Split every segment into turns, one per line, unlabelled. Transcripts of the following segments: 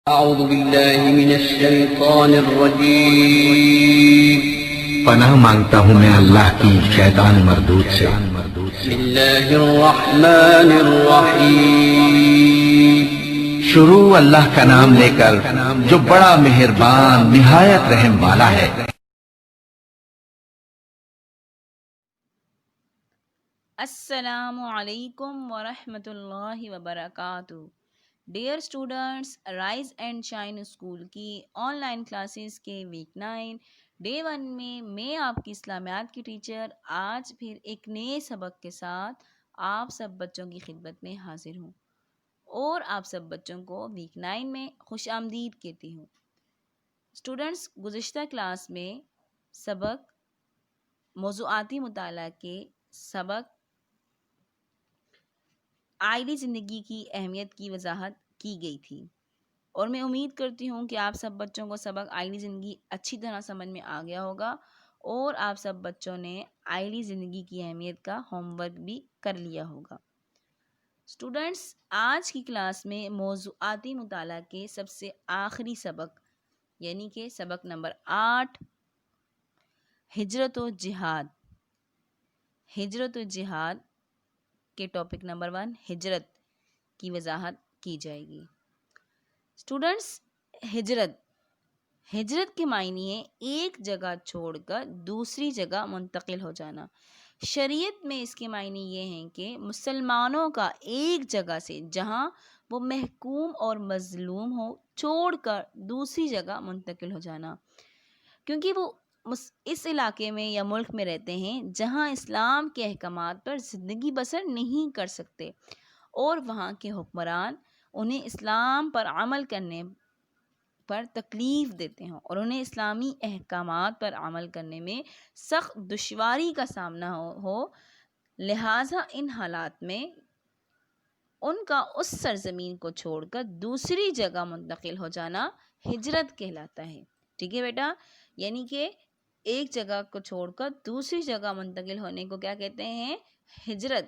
أعوذ بالله من الشيطان الرجيم.
پناہ مانگتا ہوں میں اللہ کی شیطان مردود سے۔
بسم الله الرحمن الرحيم.
شروع اللہ کا نام لے کر جو بڑا مہربان نہایت رحم والا ہے۔
السلام علیکم ورحمۃ اللہ وبرکاتہ۔ Dear students, rise and shine school کی آن لائن کلاسز کے ویک 9 ڈے 1 میں آپ کی اسلامیات کی ٹیچر آج پھر ایک نئے سبق کے ساتھ آپ سب بچوں کی خدمت میں حاضر ہوں اور آپ سب بچوں کو ویک 9 میں خوش آمدید کہتی ہوں۔ اسٹوڈنٹس، گزشتہ کلاس میں سبق موضوعاتی مطالعہ کے سبق آئلی زندگی کی اہمیت کی وضاحت کی گئی تھی، اور میں امید کرتی ہوں کہ آپ سب بچوں کو سبق آئلی زندگی اچھی طرح سمجھ میں آ گیا ہوگا اور آپ سب بچوں نے آئلی زندگی کی اہمیت کا ہوم ورک بھی کر لیا ہوگا۔ اسٹوڈنٹس، آج کی کلاس میں موضوعاتی مطالعہ کے سب سے آخری سبق یعنی کہ سبق نمبر 8 ہجرت و جہاد کے ٹاپک نمبر 1 ہجرت کی وضاحت کی جائے گی۔ اسٹوڈنٹس، ہجرت کے معنی ہے ایک جگہ چھوڑ کر دوسری جگہ منتقل ہو جانا۔ شریعت میں اس کے معنی یہ ہیں کہ مسلمانوں کا ایک جگہ سے جہاں وہ محکوم اور مظلوم ہو چھوڑ کر دوسری جگہ منتقل ہو جانا، کیونکہ وہ اس علاقے میں یا ملک میں رہتے ہیں جہاں اسلام کے احکامات پر زندگی بسر نہیں کر سکتے اور وہاں کے حکمران انہیں اسلام پر عمل کرنے پر تکلیف دیتے ہیں اور انہیں اسلامی احکامات پر عمل کرنے میں سخت دشواری کا سامنا ہو، لہٰذا ان حالات میں ان کا اس سرزمین کو چھوڑ کر دوسری جگہ منتقل ہو جانا ہجرت کہلاتا ہے۔ ٹھیک ہے بیٹا، یعنی کہ ایک جگہ کو چھوڑ کر دوسری جگہ منتقل ہونے کو کیا کہتے ہیں؟ ہجرت۔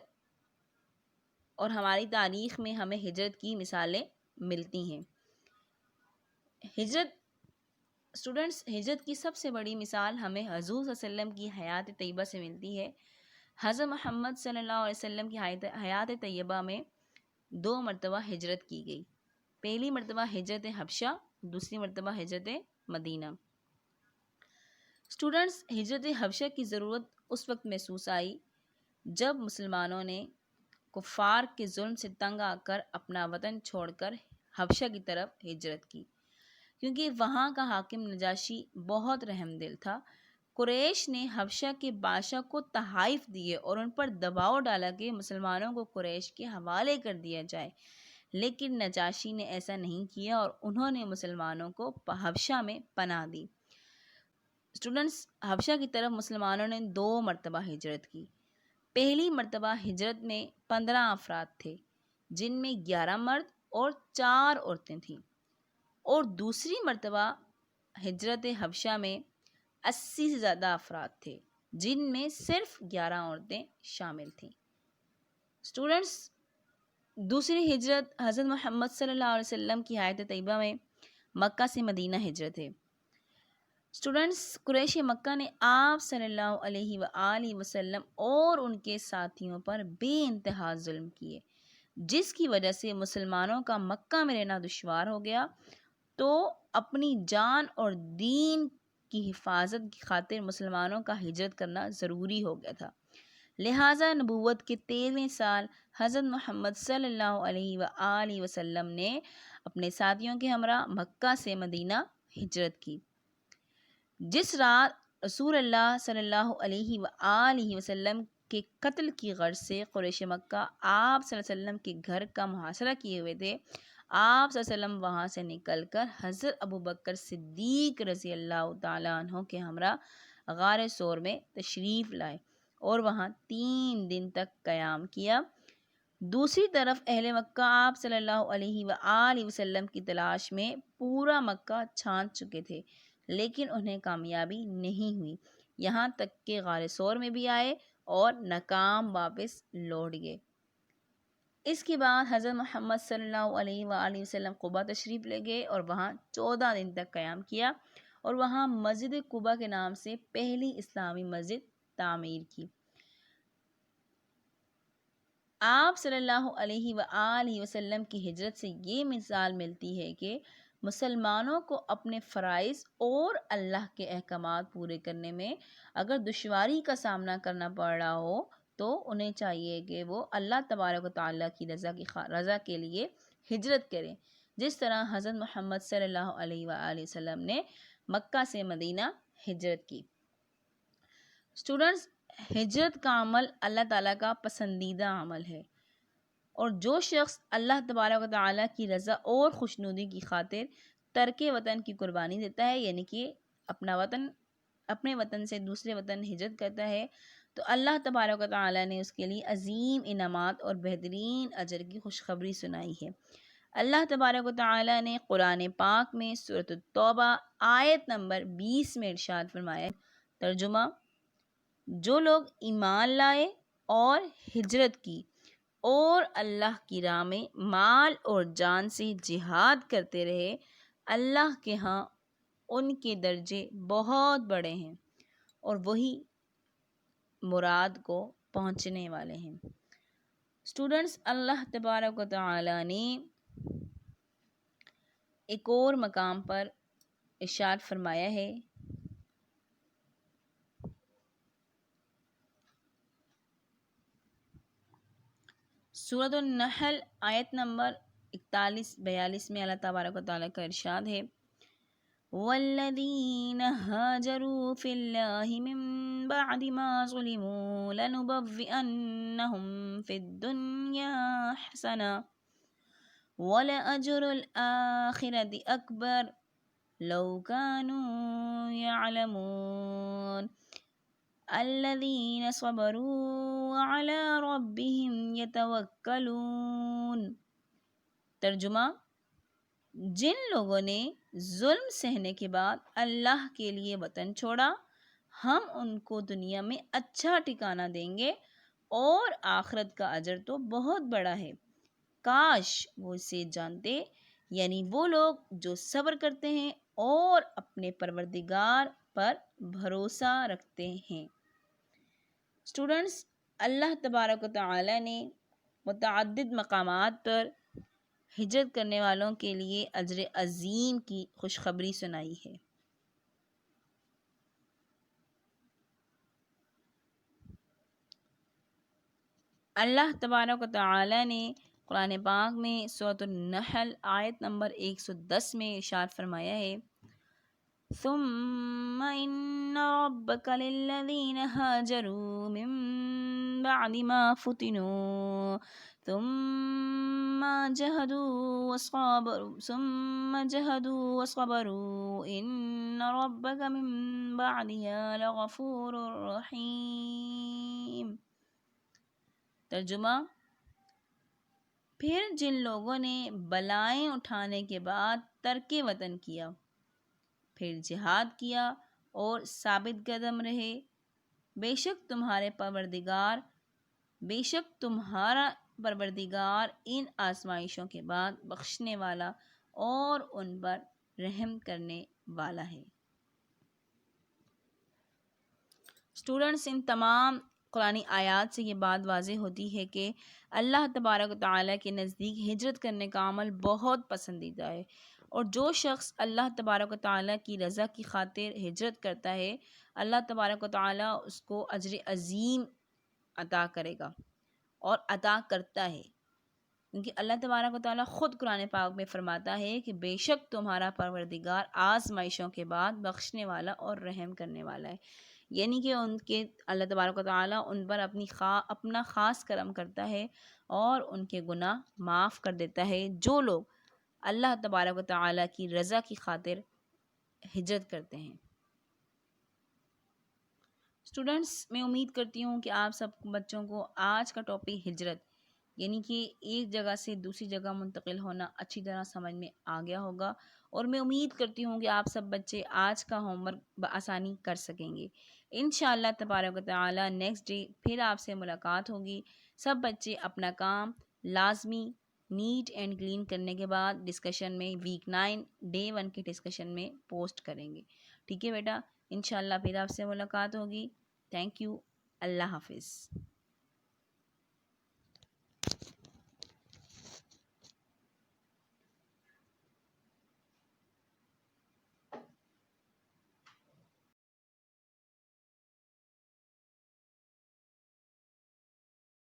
اور ہماری تاریخ میں ہمیں ہجرت کی مثالیں ملتی ہیں۔ اسٹوڈنٹس، ہجرت کی سب سے بڑی مثال ہمیں حضور صلی اللہ علیہ وسلم کی حیات طیبہ سے ملتی ہے۔ حضرت محمد صلی اللہ علیہ وسلم کی حیات طیبہ میں 2 مرتبہ ہجرت کی گئی۔ پہلی مرتبہ ہجرت حبشہ، دوسری مرتبہ ہجرت مدینہ۔ اسٹوڈنٹس، ہجرت حبشہ کی ضرورت اس وقت محسوس آئی جب مسلمانوں نے کفار کے ظلم سے تنگ آ کر اپنا وطن چھوڑ کر حبشہ کی طرف ہجرت کی، کیونکہ وہاں کا حاکم نجاشی بہت رحم دل تھا۔ قریش نے حبشہ کے بادشاہ کو تحائف دیے اور ان پر دباؤ ڈالا کہ مسلمانوں کو قریش کے حوالے کر دیا جائے، لیکن نجاشی نے ایسا نہیں کیا اور انہوں نے مسلمانوں کو حبشہ میں پناہ دی۔ اسٹوڈنٹس، حبشہ کی طرف مسلمانوں نے 2 مرتبہ ہجرت کی۔ پہلی مرتبہ ہجرت میں 15 افراد تھے، جن میں 11 مرد اور 4 عورتیں تھیں، اور دوسری مرتبہ ہجرت حبشہ میں 80 سے زیادہ افراد تھے، جن میں صرف 11 عورتیں شامل تھیں۔ اسٹوڈنٹس، دوسری ہجرت حضرت محمد صلی اللہ علیہ وسلم کی حیات طیبہ میں مکہ سے مدینہ ہجرت ہے۔ اسٹوڈنٹس، قریش مکہ نے آپ صلی اللہ علیہ وآلہ وسلم اور ان کے ساتھیوں پر بے انتہا ظلم کیے، جس کی وجہ سے مسلمانوں کا مکہ میں رہنا دشوار ہو گیا، تو اپنی جان اور دین کی حفاظت کی خاطر مسلمانوں کا ہجرت کرنا ضروری ہو گیا تھا۔ لہٰذا نبوت کے 13ویں سال حضرت محمد صلی اللہ علیہ وآلہ وسلم نے اپنے ساتھیوں کے ہمراہ مکہ سے مدینہ ہجرت کی۔ جس رات رسول اللہ صلی اللہ علیہ وآلہ وسلم کے قتل کی غرض سے قریش مکہ آپ صلی اللہ علیہ وسلم کے گھر کا محاصرہ کیے ہوئے تھے، آپ صلی اللہ علیہ وسلم وہاں سے نکل کر حضرت ابوبکر صدیق رضی اللہ تعالیٰ عنہ کے ہمراہ غار ثور میں تشریف لائے اور وہاں 3 دن تک قیام کیا۔ دوسری طرف اہل مکہ آپ صلی اللہ علیہ وآلہ وسلم کی تلاش میں پورا مکہ چھان چکے تھے، لیکن انہیں کامیابی نہیں ہوئی، یہاں تک کہ غار ثور میں بھی آئے اور ناکام واپس لوٹ گئے۔ اس کے بعد حضرت محمد صلی اللہ علیہ وآلہ وسلم قبا تشریف لے گئے اور وہاں 14 دن تک قیام کیا اور وہاں مسجد قبا کے نام سے پہلی اسلامی مسجد تعمیر کی۔ آپ صلی اللہ علیہ وآلہ وسلم کی ہجرت سے یہ مثال ملتی ہے کہ مسلمانوں کو اپنے فرائض اور اللہ کے احکامات پورے کرنے میں اگر دشواری کا سامنا کرنا پڑ رہا ہو تو انہیں چاہیے کہ وہ اللہ تبارک و تعالیٰ کی رضا کے لیے ہجرت کریں، جس طرح حضرت محمد صلی اللہ علیہ وآلہ وسلم نے مکہ سے مدینہ ہجرت کی۔ اسٹوڈنٹس، ہجرت کا عمل اللہ تعالیٰ کا پسندیدہ عمل ہے، اور جو شخص اللہ تبارک و تعالیٰ کی رضا اور خوشنودی کی خاطر ترک وطن کی قربانی دیتا ہے، یعنی کہ اپنے وطن سے دوسرے وطن ہجرت کرتا ہے، تو اللہ تبارک و تعالیٰ نے اس کے لیے عظیم انعامات اور بہترین اجر کی خوشخبری سنائی ہے۔ اللہ تبارک و تعالیٰ نے قرآن پاک میں سورۃ التوبہ آیت نمبر 20 میں ارشاد فرمایا، ترجمہ: جو لوگ ایمان لائے اور ہجرت کی اور اللہ کی راہ میں مال اور جان سے جہاد کرتے رہے، اللہ کے ہاں ان کے درجے بہت بڑے ہیں اور وہی مراد کو پہنچنے والے ہیں۔ اسٹوڈنٹس، اللہ تبارک و تعالیٰ نے ایک اور مقام پر ارشاد فرمایا ہے، سورۃ النحل آیت نمبر 41-42 میں اللہ تبارک و تعالیٰ کا ارشاد ہے، والذین ہاجروا فی اللہ من بعد ما ظلموا لنبوئنہم فی الدنیا حسنہ ولأجر الآخرۃ اکبر لو کانوا یعلمون الذین صبروا وعلی ربہم یتوکلون۔ ترجمہ: جن لوگوں نے ظلم سہنے کے بعد اللہ کے لیے وطن چھوڑا، ہم ان کو دنیا میں اچھا ٹھکانہ دیں گے اور آخرت کا اجر تو بہت بڑا ہے، کاش وہ اسے جانتے، یعنی وہ لوگ جو صبر کرتے ہیں اور اپنے پروردگار پر بھروسہ رکھتے ہیں۔ اسٹوڈنٹس، اللہ تبارک و تعالیٰ نے متعدد مقامات پر ہجرت کرنے والوں کے لیے اجر عظیم کی خوشخبری سنائی ہے۔ اللہ تبارک و تعالیٰ نے قرآن پاک میں سورۃ النحل آیت نمبر 110 میں ارشاد فرمایا ہے، ثم ان ربک للذین ہاجروا من بعد ما فتنوا ثم جہدوا وصبروا ان ربک من بعدها لغفور رحیم۔ ترجمہ: پھر جن لوگوں نے بلائیں اٹھانے کے بعد ترک وطن کیا، پھر جہاد کیا اور ثابت قدم رہے، بے شک تمہارا پروردگار ان آزمائشوں کے بعد بخشنے والا اور ان پر رحم کرنے والا ہے۔ اسٹوڈنٹس، ان تمام قرآنی آیات سے یہ بات واضح ہوتی ہے کہ اللہ تبارک و تعالیٰ کے نزدیک ہجرت کرنے کا عمل بہت پسندیدہ ہے، اور جو شخص اللہ تبارک و تعالیٰ کی رضا کی خاطر ہجرت کرتا ہے، اللہ تبارک و تعالیٰ اس کو اجر عظیم عطا کرے گا اور عطا کرتا ہے، کیونکہ اللہ تبارک و تعالیٰ خود قرآن پاک میں فرماتا ہے کہ بے شک تمہارا پروردگار آزمائشوں کے بعد بخشنے والا اور رحم کرنے والا ہے، یعنی کہ اللہ تبارک و تعالیٰ ان پر اپنا خاص کرم کرتا ہے اور ان کے گناہ معاف کر دیتا ہے جو لوگ اللہ تبارک و تعالیٰ کی رضا کی خاطر ہجرت کرتے ہیں۔ اسٹوڈنٹس، میں امید کرتی ہوں کہ آپ سب بچوں کو آج کا ٹاپک ہجرت، یعنی کہ ایک جگہ سے دوسری جگہ منتقل ہونا، اچھی طرح سمجھ میں آ گیا ہوگا، اور میں امید کرتی ہوں کہ آپ سب بچے آج کا ہوم ورک بآسانی کر سکیں گے۔ انشاءاللہ تبارک و تعالی نیکسٹ ڈے پھر آپ سے ملاقات ہوگی۔ سب بچے اپنا کام لازمی نیٹ اینڈ کلین کرنے کے بعد ڈسکشن میں ویک 9 ڈے 1 کے ڈسکشن میں پوسٹ کریں گے. ٹھیک ہے بیٹا, انشاءاللہ پھر آپ سے ملاقات ہوگی. Thank you. اللہ حافظ.